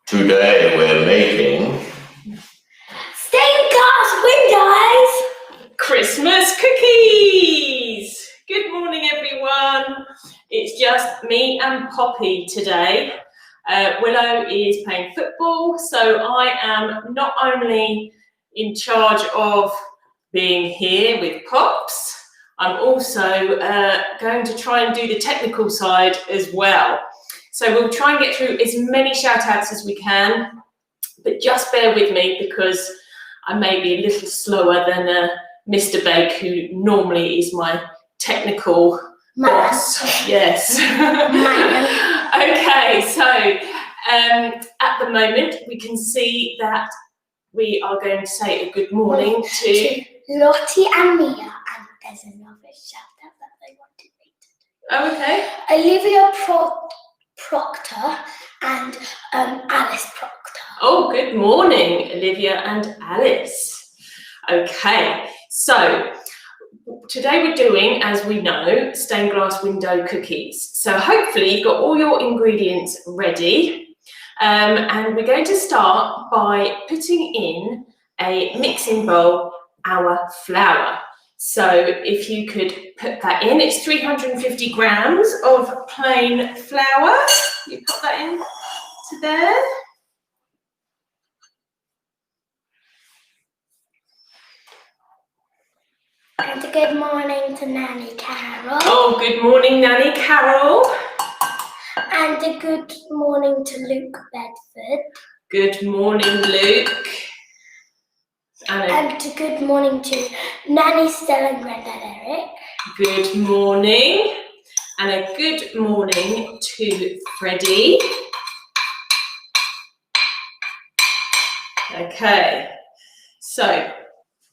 Today we're making stained glass windows Christmas cookies. Good morning, everyone. It's just me and Poppy today. Willow is playing football, so I am not only in charge of being here with Pops, I'm also going to try and do the technical side as well. So we'll try and get through as many shout outs as we can, but just bear with me because I may be a little slower than Mr. Bake, who normally is my technical boss. Yes. Okay, so at the moment we can see that we are going to say a good morning to Lottie and Mia, and there's another shout out that they wanted me to do. Oh, okay. Olivia Proctor and Alice Proctor. Oh, good morning, Olivia and Alice. Okay, so today we're doing, as we know, stained glass window cookies. So hopefully you've got all your ingredients ready. And we're going to start by putting in a mixing bowl our flour. So if you could put that in, it's 350 grams of plain flour. You put that in to there. And a good morning to Nanny Carol. Oh, good morning, Nanny Carol. And a good morning to Luke Bedford. Good morning, Luke. And a good morning to Nanny Stella and Granddad Eric. Good morning. And a good morning to Freddie. Okay, so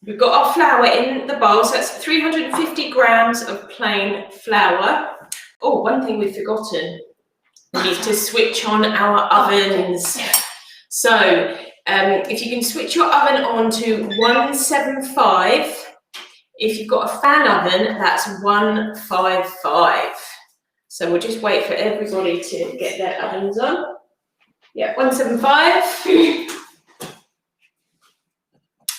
we've got our flour in the bowl, so that's 350 grams of plain flour. Oh, one thing we've forgotten. We need to switch on our ovens. So if you can switch your oven on to 175. If you've got a fan oven, that's 155. So we'll just wait for everybody to get their ovens on. Yeah, 175.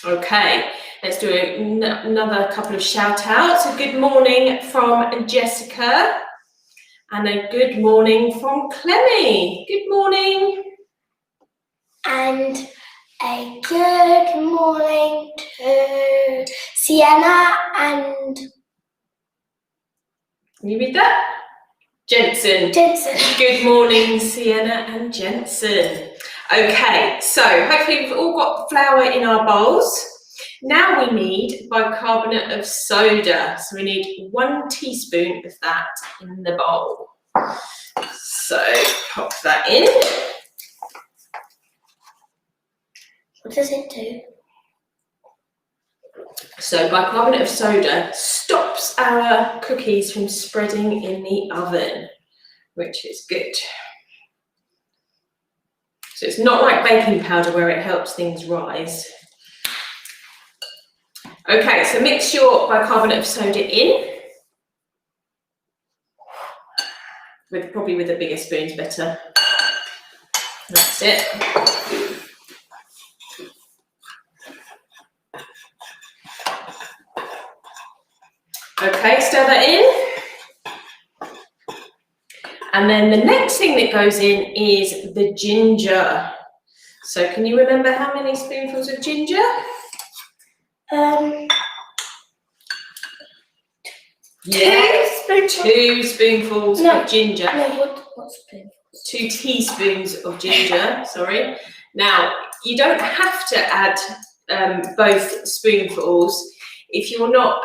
Okay, let's do another couple of shout outs. A good morning from Jessica and a good morning from Clemmy. Good morning. And a good morning to Sienna and... Can you read that? Jensen. Good morning, Sienna and Jensen. Okay, so hopefully we've all got flour in our bowls. Now we need bicarbonate of soda. So we need 1 teaspoon of that in the bowl. So pop that in. What does it do? So bicarbonate of soda stops our cookies from spreading in the oven, which is good. So it's not like baking powder where it helps things rise. Okay, so mix your bicarbonate of soda in. Probably with the bigger spoons better. That's it. Okay, stir that in. And then the next thing that goes in is the ginger. So can you remember how many spoonfuls of ginger? 2 spoonfuls of ginger. No, what spoonfuls? 2 teaspoons of ginger, sorry. Now, you don't have to add both spoonfuls. If you're not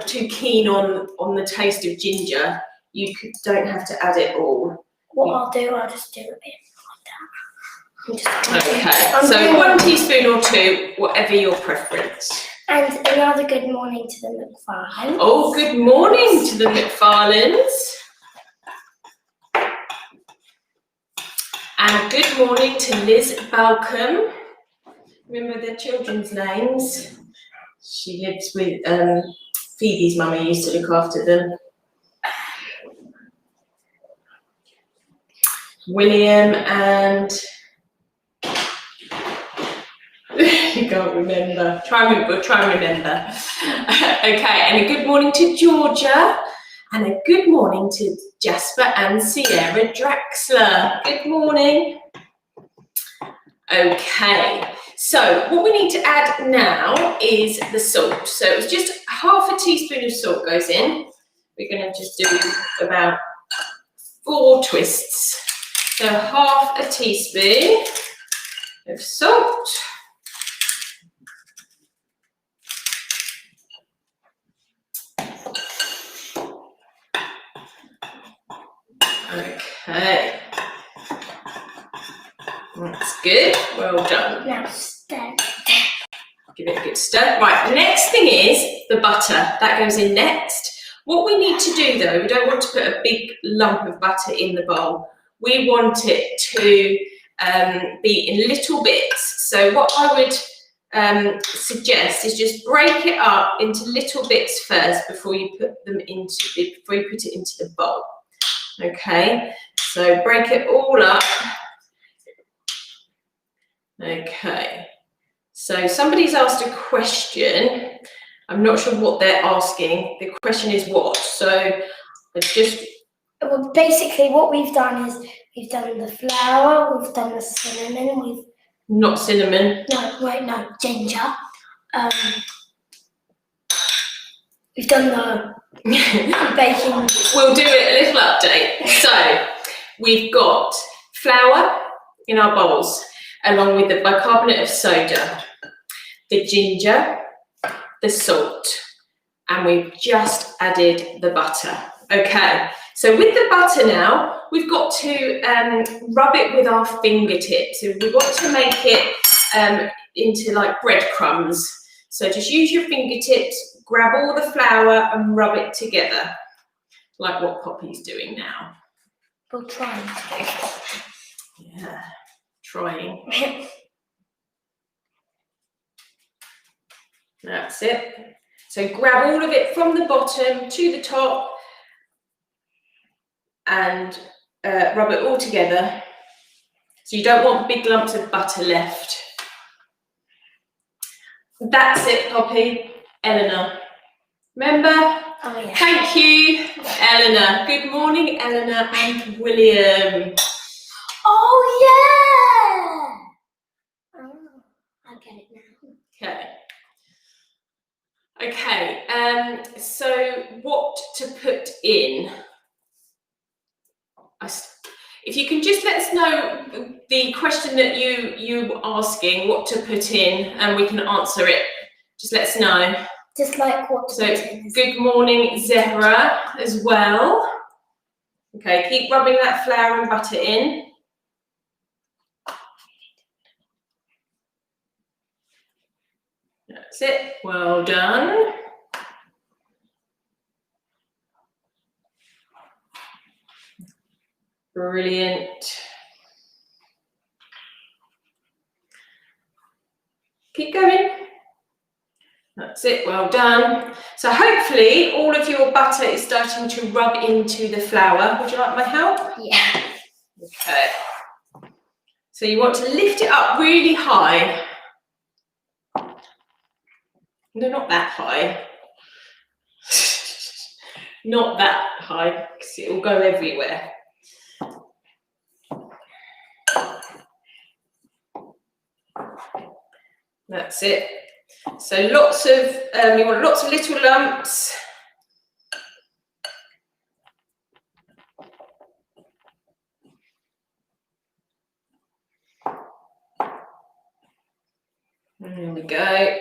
too keen on the taste of ginger, you don't have to add it all. I'll just do it like that. Okay, so 1 teaspoon or 2, whatever your preference. And another good morning to the McFarlanes. Oh, good morning to the McFarlanes. And good morning to Liz Balcom. Remember their children's names? She lives with Phoebe's mummy, used to look after them. William and You can't remember. Try and remember. Okay, and a good morning to Georgia, and a good morning to Jasper and Sierra Draxler. Good morning. Okay, so what we need to add now is the salt. So it's just half a teaspoon of salt goes in. We're going to just do about 4 twists. So half a teaspoon of salt. Okay. That's good. Well done. Now stir. Give it a good stir. Right, the next thing is the butter. That goes in next. What we need to do though, we don't want to put a big lump of butter in the bowl. We want it to be in little bits. So what I would suggest is just break it up into little bits first before you put it into the bowl. Okay, so break it all up. Okay, so somebody's asked a question. I'm not sure what they're asking. The question is what? So it's just... Well, basically what we've done is we've done the flour, we've done the cinnamon, Not cinnamon. No, ginger. We've done the baking. We'll do it, a little update. So we've got flour in our bowls, along with the bicarbonate of soda, the ginger, the salt, and we've just added the butter. Okay, so with the butter now, we've got to rub it with our fingertips. So we want to make it into like breadcrumbs. So just use your fingertips, grab all the flour and rub it together, like what Poppy's doing now. We'll try to. Yeah, trying. That's it. So grab all of it from the bottom to the top and rub it all together. So you don't want big lumps of butter left. That's it, Poppy. Eleanor. Remember? Oh yeah. Thank you, Eleanor. Good morning, Eleanor and William. Oh yeah! Oh, I get it now. Okay. Okay, so what to put in? If you can just let us know the question that you were asking, what to put in, and we can answer it. Just let us know. Just like what to So, put in. good morning, Zebra, as well. Okay, keep rubbing that flour and butter in. That's it. Well done. Brilliant. Keep going. That's it, well done. So hopefully all of your butter is starting to rub into the flour. Would you like my help? Yeah. Okay. So you want to lift it up really high. No, not that high. Not that high, because it will go everywhere. That's it. So lots of, you want lots of little lumps. There we go.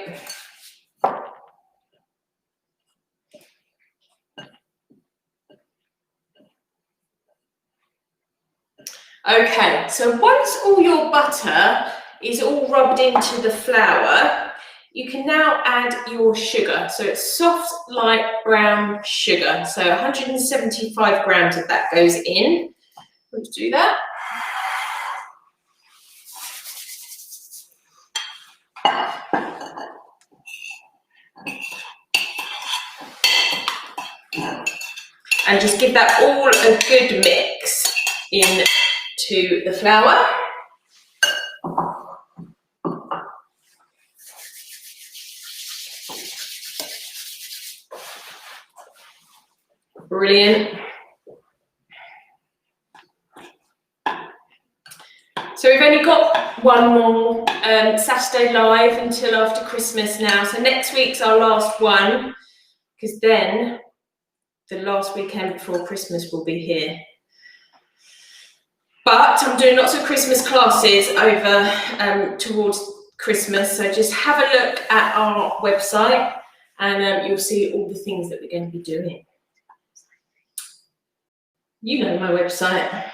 Okay, so once all your butter is all rubbed into the flour, you can now add your sugar. So it's soft, light brown sugar. So 175 grams of that goes in. Let's do that. And just give that all a good mix into the flour. Brilliant. So we've only got one more Saturday live until after Christmas now. So next week's our last one, because then the last weekend before Christmas will be here. But I'm doing lots of Christmas classes over towards Christmas. So just have a look at our website and you'll see all the things that we're going to be doing. You know my website.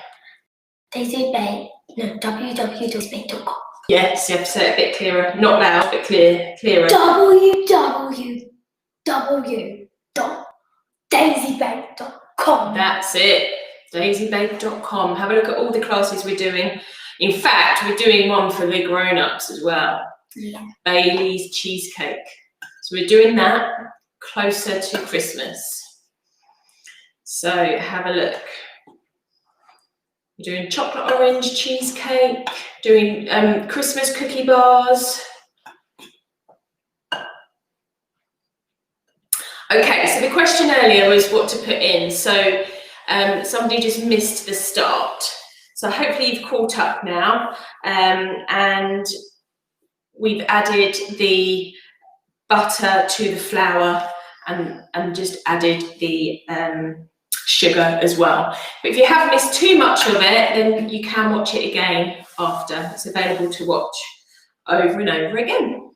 www.daisybay.com. Yes, you have to say it a bit clearer. Not loud, but clearer. www.daisybay.com. That's it. DaisyBake.com. Have a look at all the classes we're doing. In fact, we're doing one for the grown-ups as well. Yeah. Bailey's cheesecake. So we're doing that closer to Christmas. So have a look. We're doing chocolate orange cheesecake, doing Christmas cookie bars. Okay, so the question earlier was what to put in. So somebody just missed the start. So hopefully you've caught up now, and we've added the butter to the flour and just added the sugar as well. But if you have missed too much of it, then you can watch it again after. It's available to watch over and over again.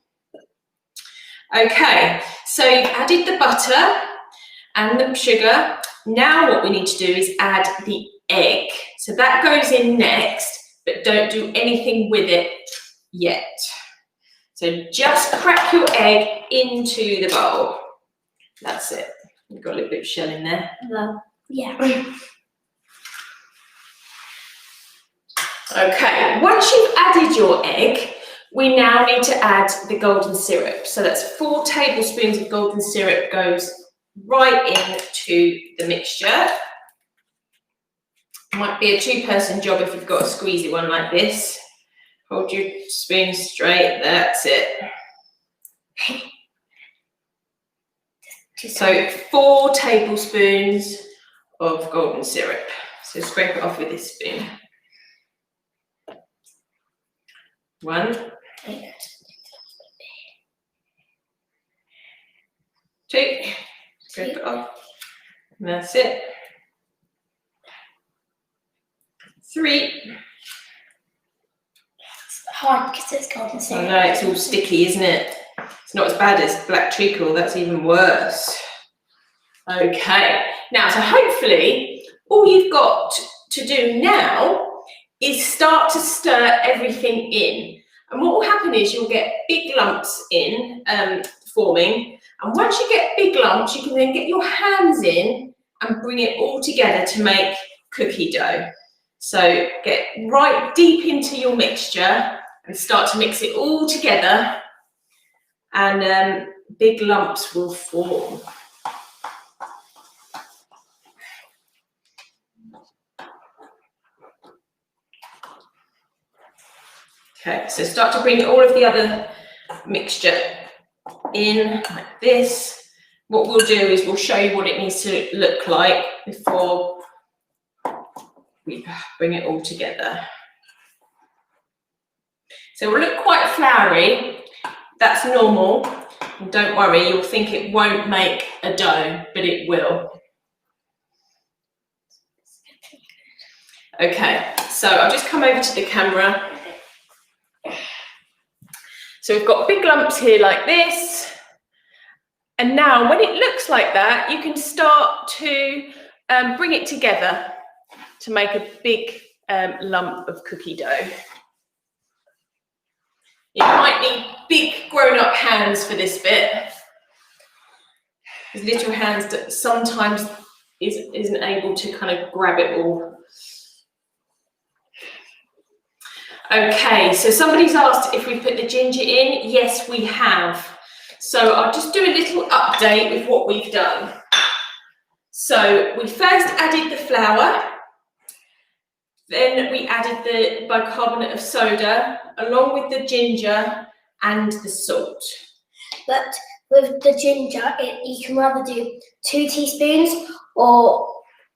Okay, so you've added the butter and the sugar. Now what we need to do is add the egg. So that goes in next, but don't do anything with it yet. So just crack your egg into the bowl. That's it. You've got a little bit of shell in there. Yeah. Okay, once you've added your egg, we now need to add the golden syrup. So that's 4 tablespoons of golden syrup goes right into the mixture. Might be a 2-person job if you've got a squeezy one like this. Hold your spoon straight, that's it. So 4 tablespoons of golden syrup. So scrape it off with this spoon. 1, 2, scrape it off. And that's it. 3. Hard because it's golden I syrup. know, it's all sticky, isn't it? It's not as bad as black treacle, that's even worse. Okay, now so hopefully all you've got to do now is start to stir everything in. And what will happen is you'll get big lumps in forming. And once you get big lumps, you can then get your hands in and bring it all together to make cookie dough. So get right deep into your mixture and start to mix it all together, and big lumps will form. Okay, so start to bring all of the other mixture in like this. What we'll do is we'll show you what it needs to look like before we bring it all together. So it will look quite floury. That's normal. And don't worry, you'll think it won't make a dough, but it will. Okay, so I'll just come over to the camera. So we've got big lumps here like this. And now when it looks like that, you can start to bring it together to make a big lump of cookie dough. You might need big grown-up hands for this bit. Because little hands that sometimes isn't able to kind of grab it all. Okay, so somebody's asked if we put the ginger in. Yes, we have. So I'll just do a little update with what we've done. So we first added the flour. Then we added the bicarbonate of soda along with the ginger and the salt. But with the ginger, you can rather do 2 teaspoons or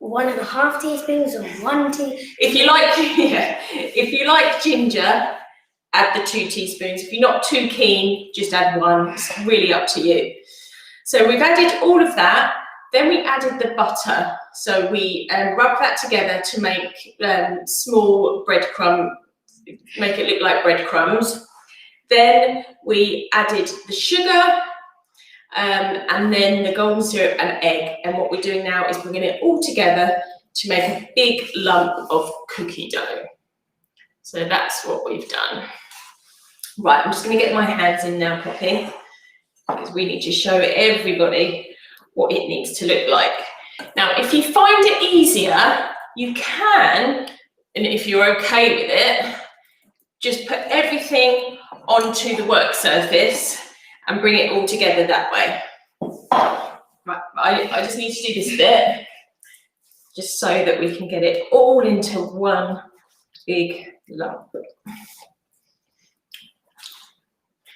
1.5 teaspoons, or 1 teaspoon? If you like, yeah, if you like ginger, add the 2 teaspoons. If you're not too keen, just add 1. It's really up to you. So we've added all of that. Then we added the butter. So we rub that together to make small breadcrumb, make it look like breadcrumbs. Then we added the sugar, and then the golden syrup and egg. And what we're doing now is bringing it all together to make a big lump of cookie dough. So that's what we've done. Right, I'm just going to get my hands in now, Poppy, because we need to show everybody what it needs to look like. Now, if you find it easier, you can, and if you're okay with it, just put everything onto the work surface and bring it all together that way. Right, I just need to do this bit, just so that we can get it all into one big lump.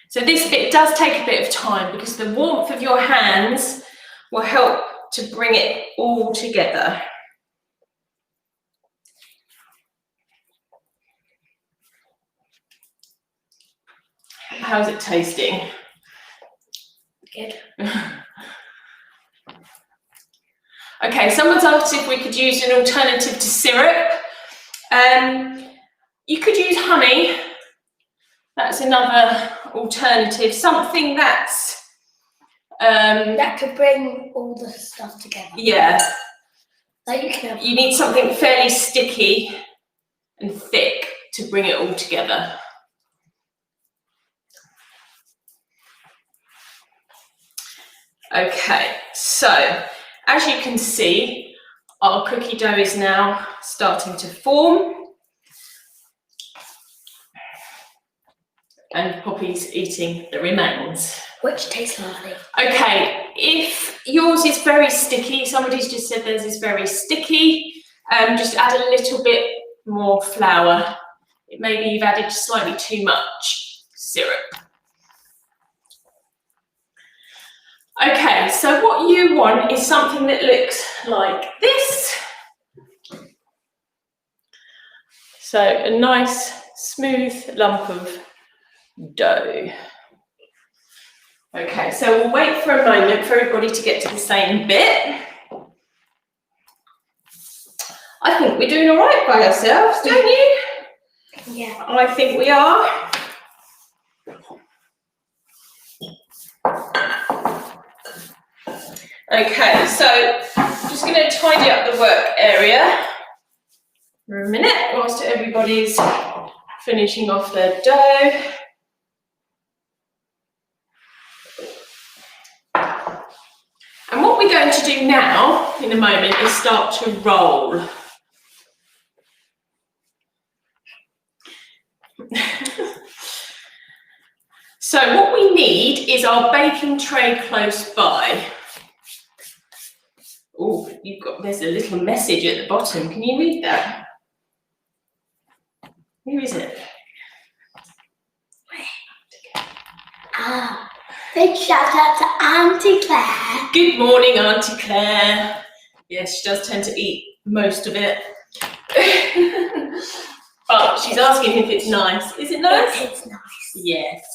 So this bit does take a bit of time because the warmth of your hands will help to bring it all together. How's it tasting? Good. Okay, someone's asked if we could use an alternative to syrup. You could use honey. That's another alternative. Something that's that could bring all the stuff together. Yeah. Like you can have. You need something fairly sticky and thick to bring it all together. Okay, so as you can see, our cookie dough is now starting to form. And Poppy's eating the remains. Which tastes lovely. Okay, if yours is very sticky, somebody's just said theirs is very sticky, just add a little bit more flour. Maybe you've added slightly too much syrup. Okay, so what you want is something that looks like this. So a nice smooth lump of dough. Okay, so we'll wait for a moment for everybody to get to the same bit. I think we're doing all right by ourselves, don't you? Yeah. I think we are. Okay, so just going to tidy up the work area for a minute whilst everybody's finishing off their dough. And what we're going to do now, in a moment, is start to roll. So what we need is our baking tray close by. Oh, there's a little message at the bottom. Can you read that? Who is it? Big shout out to Auntie Claire. Good morning, Auntie Claire. Yes, she does tend to eat most of it. But she's asking if it's nice. Is it nice? It's nice. Yes.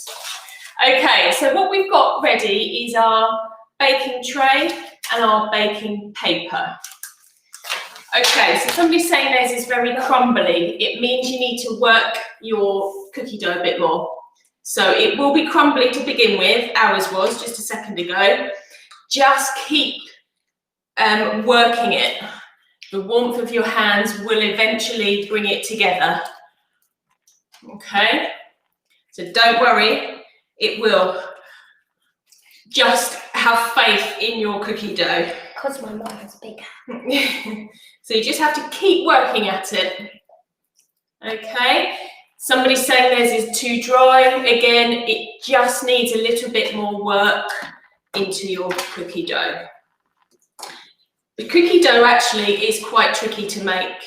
Okay, so what we've got ready is our baking tray and our baking paper. Okay, so somebody's saying theirs is very crumbly. It means you need to work your cookie dough a bit more. So it will be crumbly to begin with. Ours was just a second ago. Just keep working it. The warmth of your hands will eventually bring it together. Okay, so don't worry, it will. Just have faith in your cookie dough. Because my mum has big hands. So you just have to keep working at it. Okay, somebody's saying theirs is too dry. Again, it just needs a little bit more work into your cookie dough. The cookie dough actually is quite tricky to make,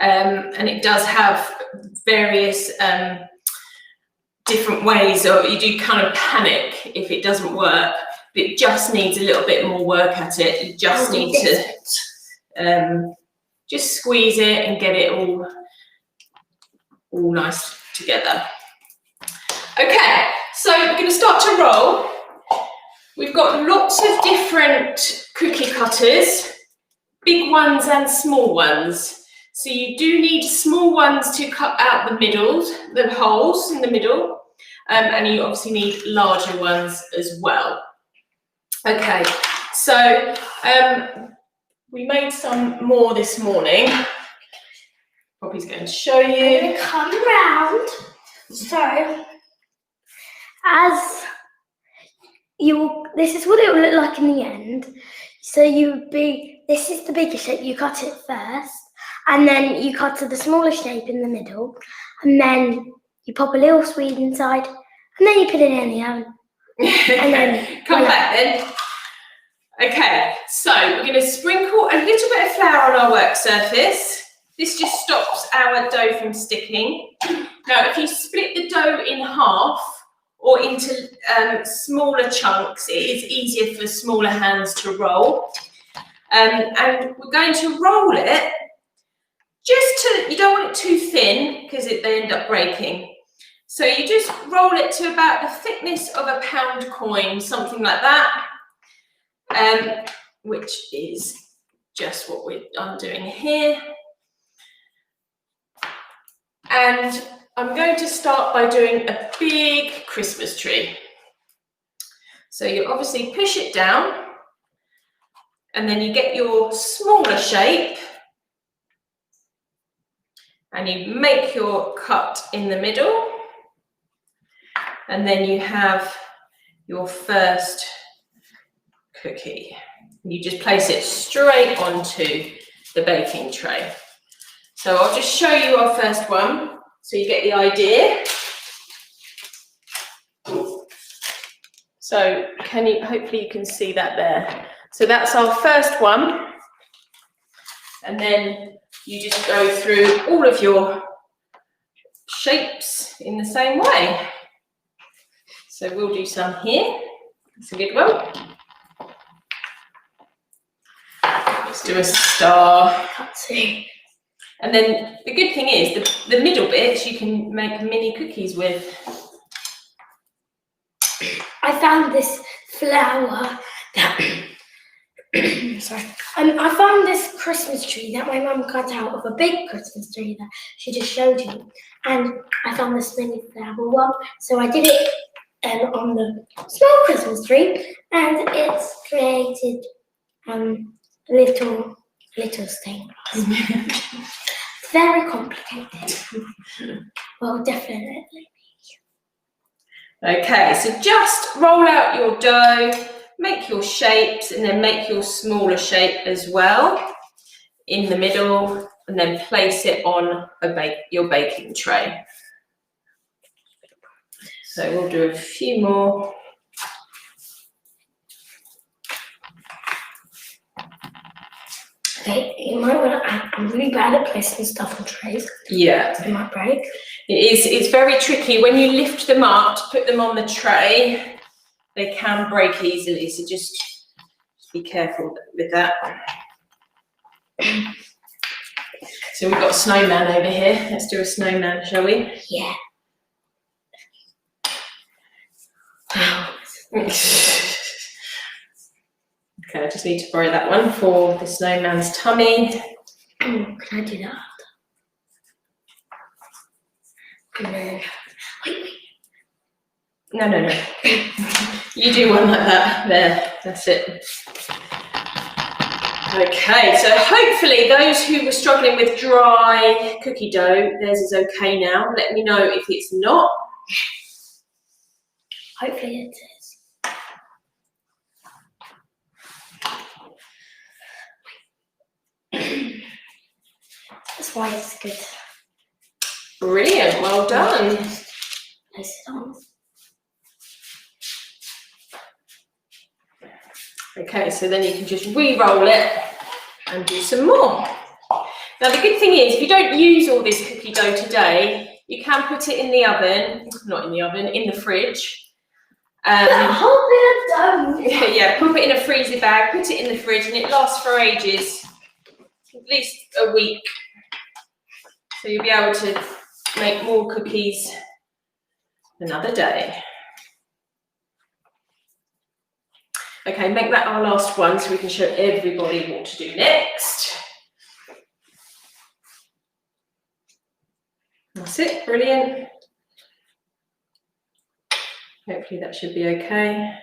and it does have various different ways, or you do kind of panic if it doesn't work. But it just needs a little bit more work at it. You just need to just squeeze it and get it all nice together. Okay, so we're going to start to roll. We've got lots of different cookie cutters, big ones and small ones. So you do need small ones to cut out the holes in the middle, and you obviously need larger ones as well. Okay, so we made some more this morning. Poppy's going to show I'm you. going to come round. So, this is what it will look like in the end. So this is the bigger shape, you cut it first, and then you cut to the smaller shape in the middle, and then you pop a little sweet inside, and then you put it in the oven. And then come back then. Okay, so we're going to sprinkle a little bit of flour on our work surface. This just stops our dough from sticking. Now, if you split the dough in half or into smaller chunks, it is easier for smaller hands to roll. And we're going to roll it you don't want it too thin because they end up breaking. So you just roll it to about the thickness of a pound coin, something like that, which is just what I'm doing here. And I'm going to start by doing a big Christmas tree. So you obviously push it down, and then you get your smaller shape, and you make your cut in the middle, and then you have your first cookie. You just place it straight onto the baking tray. So I'll just show you our first one so you get the idea. So hopefully you can see that there. So that's our first one. And then you just go through all of your shapes in the same way. So we'll do some here. That's a good one. Let's do a star. Cut two. And then the good thing is the middle bits you can make mini cookies with. I found this flower that sorry. I found this Christmas tree that my mum cut out of a big Christmas tree that she just showed you, and I found this mini flower one. So I did it on the small Christmas tree, and it's created little stained glass. Very complicated. Well, definitely. Okay, so just roll out your dough, make your shapes, and then make your smaller shape as well in the middle, and then place it on your baking tray. So we'll do a few more. Okay, you might want to I'm really bad at placing stuff on trays. Yeah. It might break. It's very tricky. When you lift them up to put them on the tray, they can break easily, so just be careful with that. So we've got a snowman over here. Let's do a snowman, shall we? Yeah. Okay, I just need to borrow that one for the snowman's tummy. Can I do that after? And then, wait. No. You do one like that. There, that's it. Okay, so hopefully those who were struggling with dry cookie dough, theirs is okay now. Let me know if it's not. Hopefully it is. That's why it's good. Brilliant, well done. Place it on. Okay, so then you can just re-roll it and do some more. Now the good thing is, if you don't use all this cookie dough today, you can put it in the oven, not in the oven, in the fridge. Put a whole bit of dough. Yeah, put it in a freezer bag, put it in the fridge, and it lasts for ages. at least a week. So you'll be able to make more cookies another day. Okay, make that our last one so we can show everybody what to do next. That's it, brilliant. Hopefully that should be okay.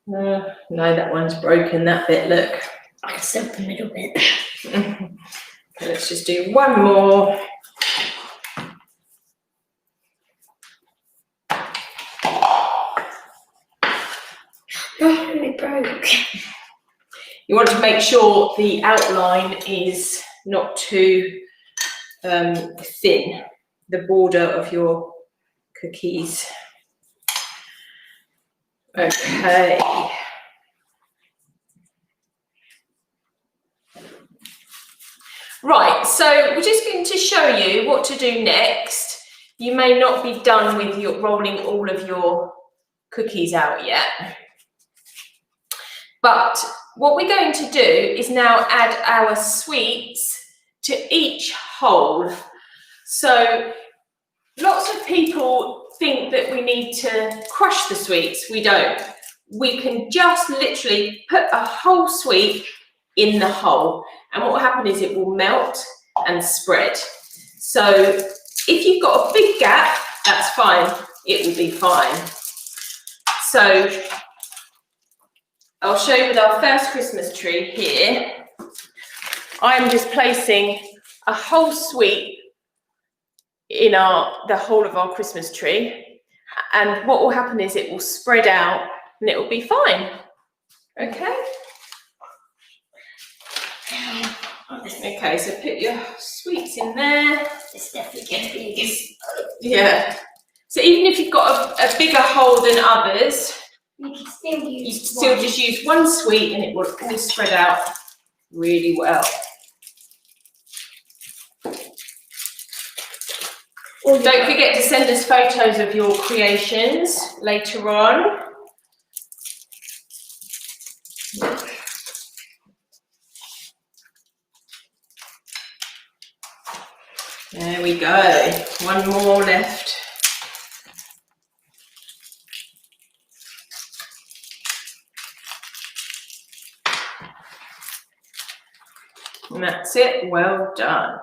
No, that one's broken, that bit, look. I can still the middle bit. Okay, let's just do one more. No, it broke. You want to make sure the outline is not too thin, the border of your cookies. Okay. Right, so we're just going to show you what to do next. You may not be done with your rolling all of your cookies out yet. But what we're going to do is now add our sweets to each hole. So lots of people think that we need to crush the sweets. We don't. We can just literally put a whole sweet in the hole, and what will happen is it will melt and spread. So if you've got a big gap, that's fine. It will be fine. So I'll show you with our first Christmas tree here. I'm just placing a whole sweet in the whole of our Christmas tree, and what will happen is it will spread out and it will be fine. Okay? Okay, so put your sweets in there. It's definitely going to be Yeah. So even if you've got a bigger hole than others, you can still use you still just use one sweet and it will all spread out really well. Don't forget to send us photos of your creations later on. There we go. One more left. And that's it. Well done.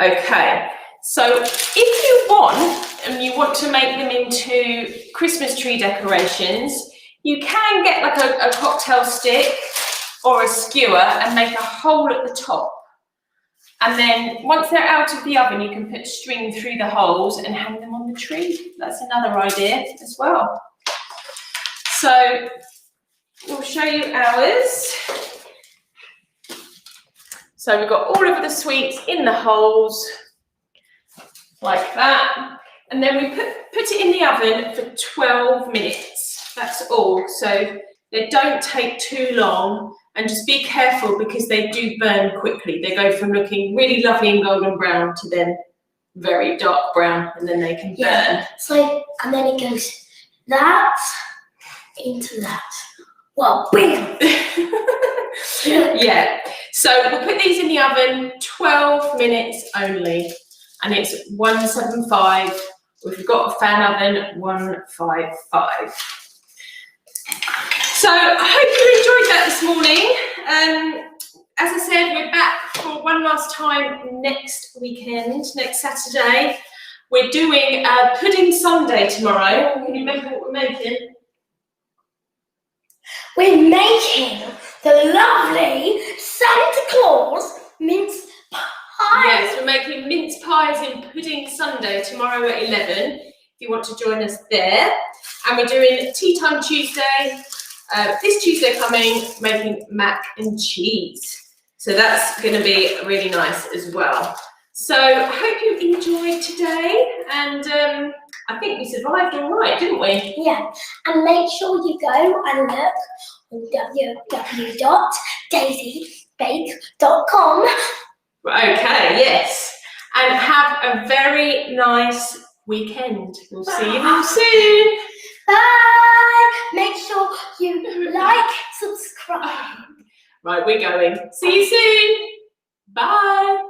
Okay. So if you want, and you want to make them into Christmas tree decorations, you can get like a cocktail stick or a skewer and make a hole at the top. And then once they're out of the oven, you can put string through the holes and hang them on the tree. That's another idea as well. So we'll show you ours. So we've got all of the sweets in the holes, like that. And then we put it in the oven for 12 minutes. That's all. So they don't take too long. And just be careful because they do burn quickly. They go from looking really lovely and golden brown to then very dark brown, and then they can burn. So, and then it goes that into that. Well, bam! Yeah. So we'll put these in the oven 12 minutes only, and it's 175. If you've got a fan oven, 155. So I hope you enjoyed that this morning. As I said, we're back for one last time next weekend, next Saturday. We're doing a pudding sundae tomorrow. Can you remember what we're making? We're making the lovely Santa Claus mince pie. Yes, we're making mince pies in pudding sundae tomorrow at 11. If you want to join us there. And we're doing Tea Time Tuesday. This Tuesday coming, making mac and cheese. So that's going to be really nice as well. So I hope you enjoyed today, and I think we survived all right, didn't we? Yeah, and make sure you go and look on www.daisybake.com. Okay, yes. And have a very nice weekend. We'll see you soon. Bye. Right, we're going. See you soon. Bye.